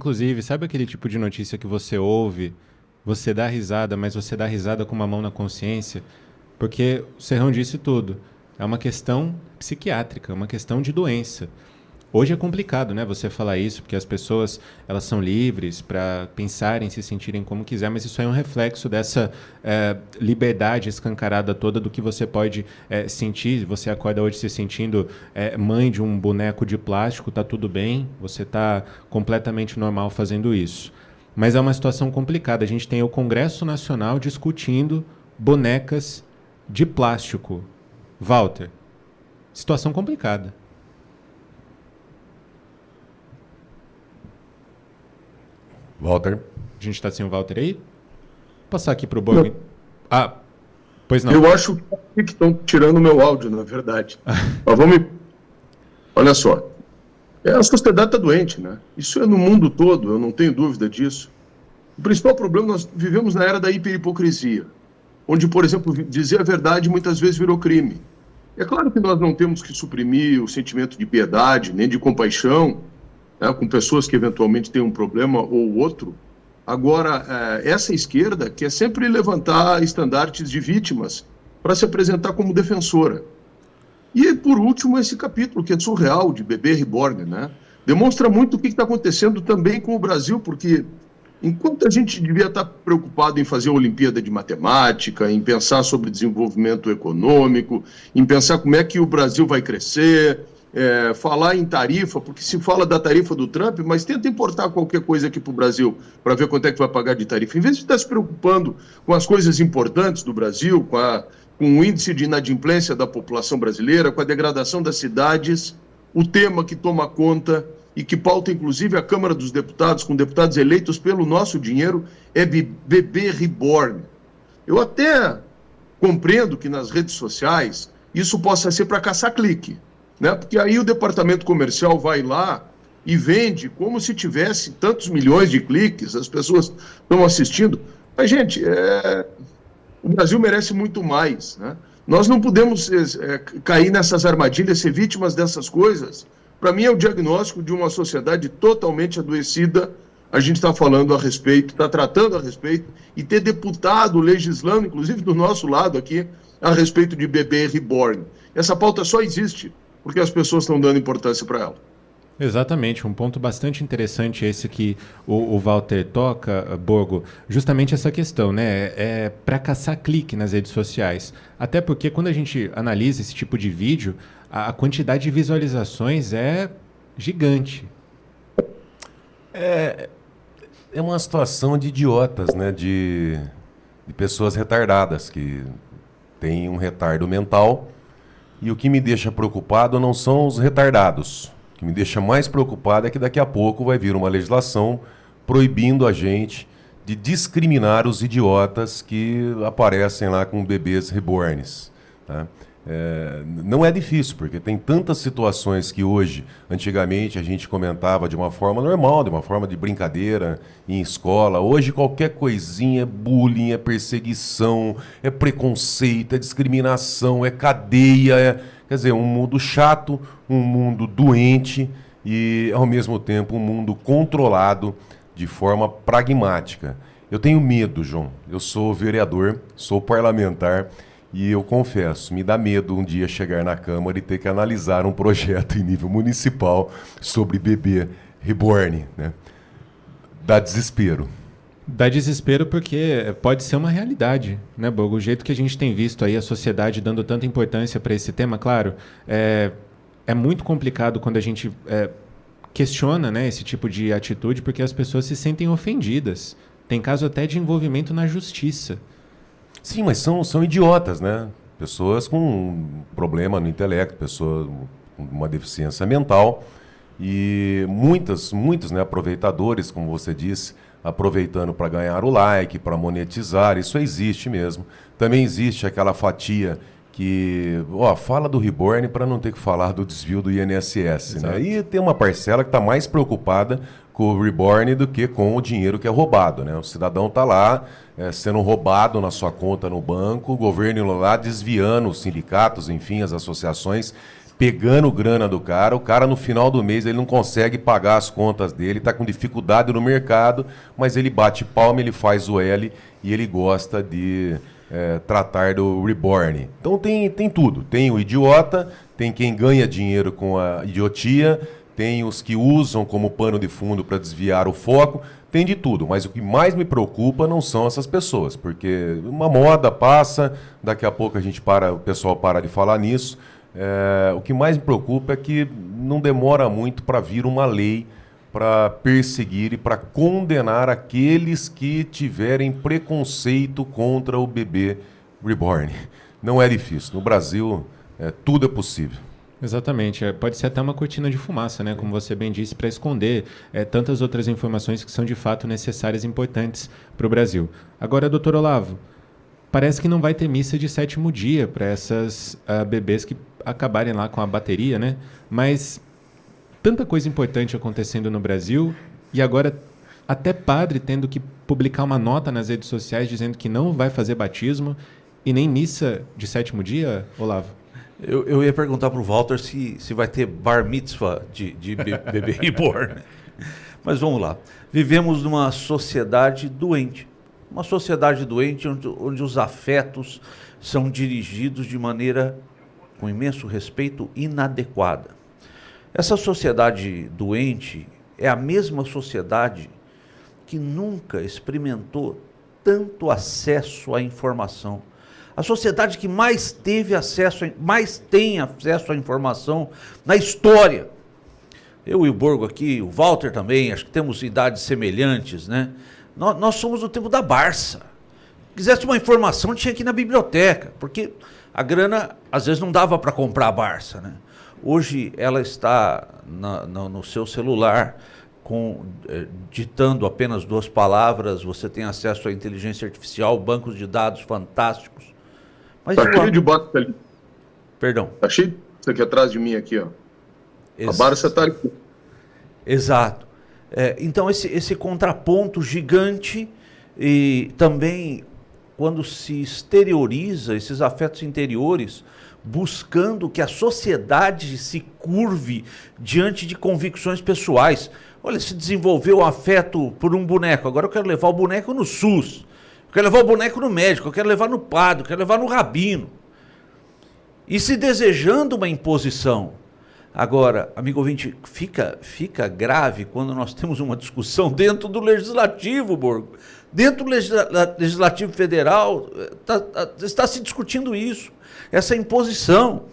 Inclusive, sabe aquele tipo de notícia que você ouve, você dá risada, mas você dá risada com uma mão na consciência? Porque o Serrão disse tudo. É uma questão psiquiátrica, uma questão de doença. Hoje é complicado, né, você falar isso, porque as pessoas elas são livres para pensarem, se sentirem como quiser, mas isso aí é um reflexo dessa liberdade escancarada toda do que você pode sentir. Você acorda hoje se sentindo mãe de um boneco de plástico, tá tudo bem, você tá completamente normal fazendo isso. Mas é uma situação complicada. A gente tem o Congresso Nacional discutindo bonecas de plástico. Walter, situação complicada. Walter. A gente está sem o Walter aí? Vou passar aqui para o Borgo. Ah, pois não. Eu acho que estão tirando o meu áudio, na verdade. Mas vamos. Olha só. A sociedade está doente, né? Isso é no mundo todo, eu não tenho dúvida disso. O principal problema, nós vivemos na era da hiperhipocrisia, onde, por exemplo, dizer a verdade muitas vezes virou crime. É claro que nós não temos que suprimir o sentimento de piedade, nem de compaixão, né, com pessoas que eventualmente têm um problema ou outro. Agora, essa esquerda quer sempre levantar estandartes de vítimas para se apresentar como defensora. E, por último, esse capítulo que é surreal, de bebê reborn, né? Demonstra muito o que está acontecendo também com o Brasil, porque enquanto a gente devia estar preocupado em fazer a Olimpíada de Matemática, em pensar sobre desenvolvimento econômico, em pensar como é que o Brasil vai crescer, falar em tarifa, porque se fala da tarifa do Trump, mas tenta importar qualquer coisa aqui para o Brasil para ver quanto é que vai pagar de tarifa. Em vez de estar se preocupando com as coisas importantes do Brasil, com o índice de inadimplência da população brasileira, com a degradação das cidades, o tema que toma conta e que pauta, inclusive, a Câmara dos Deputados, com deputados eleitos pelo nosso dinheiro, é bebê reborn. Eu até compreendo que nas redes sociais isso possa ser para caçar clique, né? Porque aí o departamento comercial vai lá e vende como se tivesse tantos milhões de cliques, as pessoas estão assistindo. Mas, gente, o Brasil merece muito mais, né? Nós não podemos cair nessas armadilhas, ser vítimas dessas coisas. Para mim é o diagnóstico de uma sociedade totalmente adoecida. A gente está falando a respeito, está tratando a respeito, e ter deputado legislando, inclusive do nosso lado aqui, a respeito de bebê reborn. Essa pauta só existe porque as pessoas estão dando importância para ela. Exatamente, um ponto bastante interessante esse que o Walter toca, Borgo, justamente essa questão, né? É para caçar clique nas redes sociais. Até porque quando a gente analisa esse tipo de vídeo, a quantidade de visualizações é gigante. É uma situação de idiotas, né? De pessoas retardadas que têm um retardo mental. E o que me deixa preocupado não são os retardados. O que me deixa mais preocupado é que daqui a pouco vai vir uma legislação proibindo a gente de discriminar os idiotas que aparecem lá com bebês reborns, tá? Não é difícil, porque tem tantas situações que hoje, antigamente, a gente comentava de uma forma normal, de uma forma de brincadeira, em escola. Hoje qualquer coisinha é bullying, é perseguição, é preconceito, é discriminação, é cadeia. Quer dizer, um mundo chato, um mundo doente e, ao mesmo tempo, um mundo controlado de forma pragmática. Eu tenho medo, João. Eu sou vereador, sou parlamentar. E eu confesso, me dá medo um dia chegar na Câmara e ter que analisar um projeto em nível municipal sobre bebê reborn, né? Dá desespero. Dá desespero porque pode ser uma realidade, né, Bogo? O jeito que a gente tem visto aí a sociedade dando tanta importância para esse tema, claro, é muito complicado quando a gente questiona, né, esse tipo de atitude, porque as pessoas se sentem ofendidas. Tem caso até de envolvimento na justiça. Sim, mas são idiotas, né? Pessoas com um problema no intelecto, pessoas com uma deficiência mental e muitos, né, aproveitadores, como você disse, aproveitando para ganhar o like, para monetizar, isso existe mesmo. Também existe aquela fatia que fala do reborn para não ter que falar do desvio do INSS, né? E tem uma parcela que está mais preocupada com o reborn do que com o dinheiro que é roubado, né? O cidadão está lá sendo roubado na sua conta no banco, o governo lá desviando os sindicatos, enfim, as associações, pegando grana do cara, o cara no final do mês ele não consegue pagar as contas dele, está com dificuldade no mercado, mas ele bate palma, ele faz o L e ele gosta de tratar do reborn. Então tem tudo, tem o idiota, tem quem ganha dinheiro com a idiotia, tem os que usam como pano de fundo para desviar o foco, tem de tudo, mas o que mais me preocupa não são essas pessoas, porque uma moda passa, daqui a pouco o pessoal para de falar nisso. O que mais me preocupa é que não demora muito para vir uma lei para perseguir e para condenar aqueles que tiverem preconceito contra o bebê reborn. Não é difícil. No Brasil, tudo é possível. Exatamente. Pode ser até uma cortina de fumaça, né? Como você bem disse, para esconder tantas outras informações que são de fato necessárias e importantes para o Brasil. Agora, doutor Olavo, parece que não vai ter missa de 7º dia para essas bebês que acabarem lá com a bateria, né? Mas tanta coisa importante acontecendo no Brasil e agora até padre tendo que publicar uma nota nas redes sociais dizendo que não vai fazer batismo e nem missa de 7º dia, Olavo? Eu ia perguntar para o Walter se vai ter bar mitzvah de bebê reborn. Mas vamos lá. Vivemos numa sociedade doente. Uma sociedade doente onde os afetos são dirigidos de maneira, com imenso respeito, inadequada. Essa sociedade doente é a mesma sociedade que nunca experimentou tanto acesso à informação. A sociedade que mais tem acesso à informação na história. Eu e o Borgo aqui, o Walter também, acho que temos idades semelhantes, né? Nós somos do tempo da Barça. Se quisesse uma informação, tinha que ir na biblioteca, porque a grana, às vezes, não dava para comprar a Barça, né? Hoje, ela está no seu celular, ditando apenas 2 palavras, você tem acesso à inteligência artificial, bancos de dados fantásticos. Está cheio de bots ali. Perdão. Está cheio isso aqui atrás de mim, aqui, ó. A Barça está aqui. Exato. Então, esse contraponto gigante e também quando se exterioriza esses afetos interiores, buscando que a sociedade se curve diante de convicções pessoais. Olha, se desenvolveu o afeto por um boneco, agora eu quero levar o boneco no SUS, eu quero levar o boneco no médico, eu quero levar no padre, eu quero levar no rabino. E se desejando uma imposição. Agora, amigo ouvinte, fica grave quando nós temos uma discussão dentro do Legislativo, Borgo. Dentro do Legislativo Federal está se discutindo isso, essa imposição.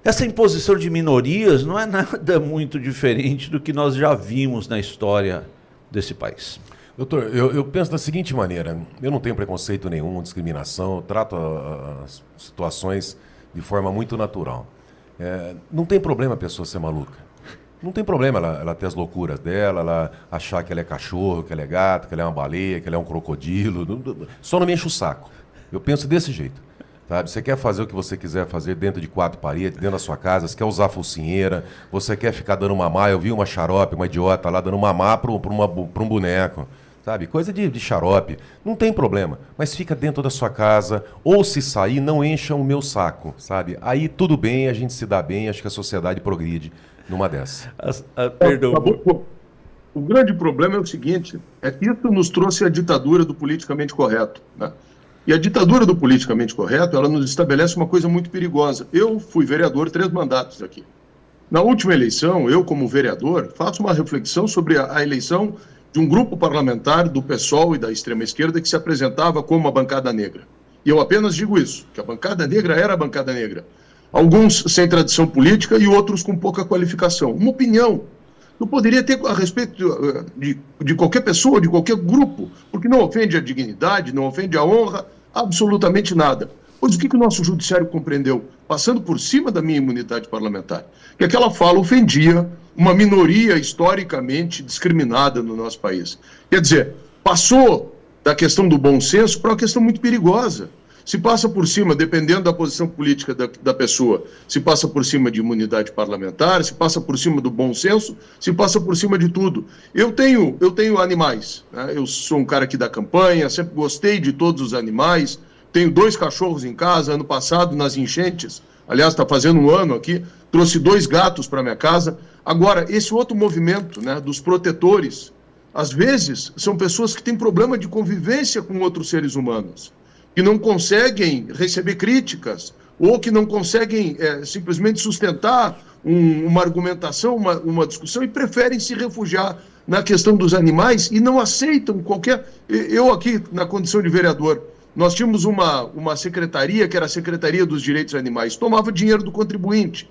Essa imposição de minorias não é nada muito diferente do que nós já vimos na história desse país. Doutor, eu penso da seguinte maneira, eu não tenho preconceito nenhum, discriminação, eu trato as situações de forma muito natural. Não tem problema a pessoa ser maluca. Não tem problema ela ter as loucuras dela, ela achar que ela é cachorro, que ela é gato, que ela é uma baleia, que ela é um crocodilo. Só não me enche o saco. Eu penso desse jeito. Sabe? Você quer fazer o que você quiser fazer dentro de 4 paredes, dentro da sua casa, você quer usar focinheira, você quer ficar dando mamar. Eu vi uma xarope, uma idiota lá dando mamar para um boneco. Sabe? Coisa de xarope. Não tem problema. Mas fica dentro da sua casa, ou se sair, não encha o meu saco. Sabe? Aí tudo bem, a gente se dá bem, acho que a sociedade progride numa dessa. Perdão. O grande problema é o seguinte, é que isso nos trouxe a ditadura do politicamente correto, né? E a ditadura do politicamente correto, ela nos estabelece uma coisa muito perigosa. Eu fui vereador 3 mandatos aqui. Na última eleição, eu como vereador, faço uma reflexão sobre a eleição de um grupo parlamentar do PSOL e da extrema-esquerda que se apresentava como a bancada negra. E eu apenas digo isso, que a bancada negra era a bancada negra. Alguns sem tradição política e outros com pouca qualificação. Uma opinião. Eu poderia ter a respeito de qualquer pessoa, de qualquer grupo, porque não ofende a dignidade, não ofende a honra, absolutamente nada. Pois o que o nosso judiciário compreendeu, passando por cima da minha imunidade parlamentar? Que aquela fala ofendia uma minoria historicamente discriminada no nosso país. Quer dizer, passou da questão do bom senso para uma questão muito perigosa. Se passa por cima, dependendo da posição política da pessoa, se passa por cima de imunidade parlamentar, se passa por cima do bom senso, se passa por cima de tudo. Eu tenho animais, né? Eu sou um cara aqui da campanha, sempre gostei de todos os animais, tenho 2 cachorros em casa. Ano passado, nas enchentes, aliás, está fazendo um ano aqui, trouxe 2 gatos para minha casa. Agora, esse outro movimento, né, dos protetores, às vezes são pessoas que têm problema de convivência com outros seres humanos, que não conseguem receber críticas, ou que não conseguem simplesmente sustentar uma argumentação, uma discussão, e preferem se refugiar na questão dos animais e não aceitam qualquer... Eu aqui, na condição de vereador, nós tínhamos uma secretaria, que era a Secretaria dos Direitos Animais, tomava dinheiro do contribuinte,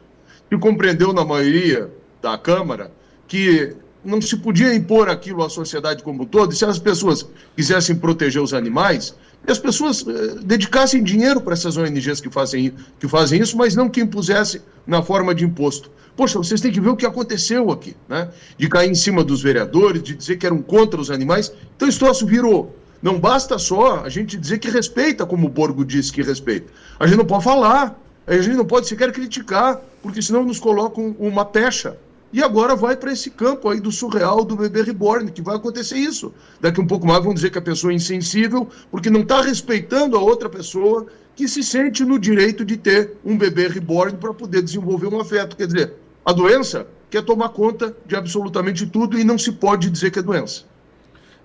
que compreendeu na maioria da Câmara que não se podia impor aquilo à sociedade como um todo, e se as pessoas quisessem proteger os animais, as pessoas dedicassem dinheiro para essas ONGs que fazem isso, mas não que impusessem na forma de imposto. Poxa, vocês têm que ver o que aconteceu aqui, né? De cair em cima dos vereadores, de dizer que eram contra os animais. Então esse troço virou. Não basta só a gente dizer que respeita, como o Borgo disse que respeita. A gente não pode falar, a gente não pode sequer criticar, porque senão nos colocam uma pecha. E agora vai para esse campo aí do surreal do bebê reborn, que vai acontecer isso. Daqui um pouco mais vão dizer que a pessoa é insensível, porque não está respeitando a outra pessoa que se sente no direito de ter um bebê reborn para poder desenvolver um afeto. Quer dizer, a doença quer tomar conta de absolutamente tudo e não se pode dizer que é doença.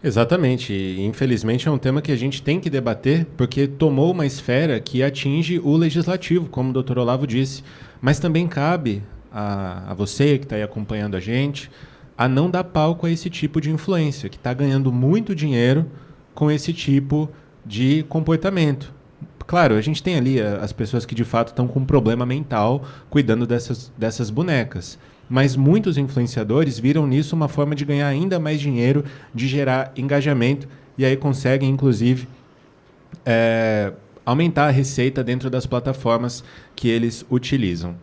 Exatamente, e infelizmente é um tema que a gente tem que debater, porque tomou uma esfera que atinge o legislativo, como o Dr. Olavo disse, mas também cabe a você que está aí acompanhando a gente, a não dar palco a esse tipo de influência, que está ganhando muito dinheiro com esse tipo de comportamento. Claro, a gente tem ali as pessoas que de fato estão com um problema mental cuidando dessas bonecas, mas muitos influenciadores viram nisso uma forma de ganhar ainda mais dinheiro, de gerar engajamento, e aí conseguem, inclusive, aumentar a receita dentro das plataformas que eles utilizam.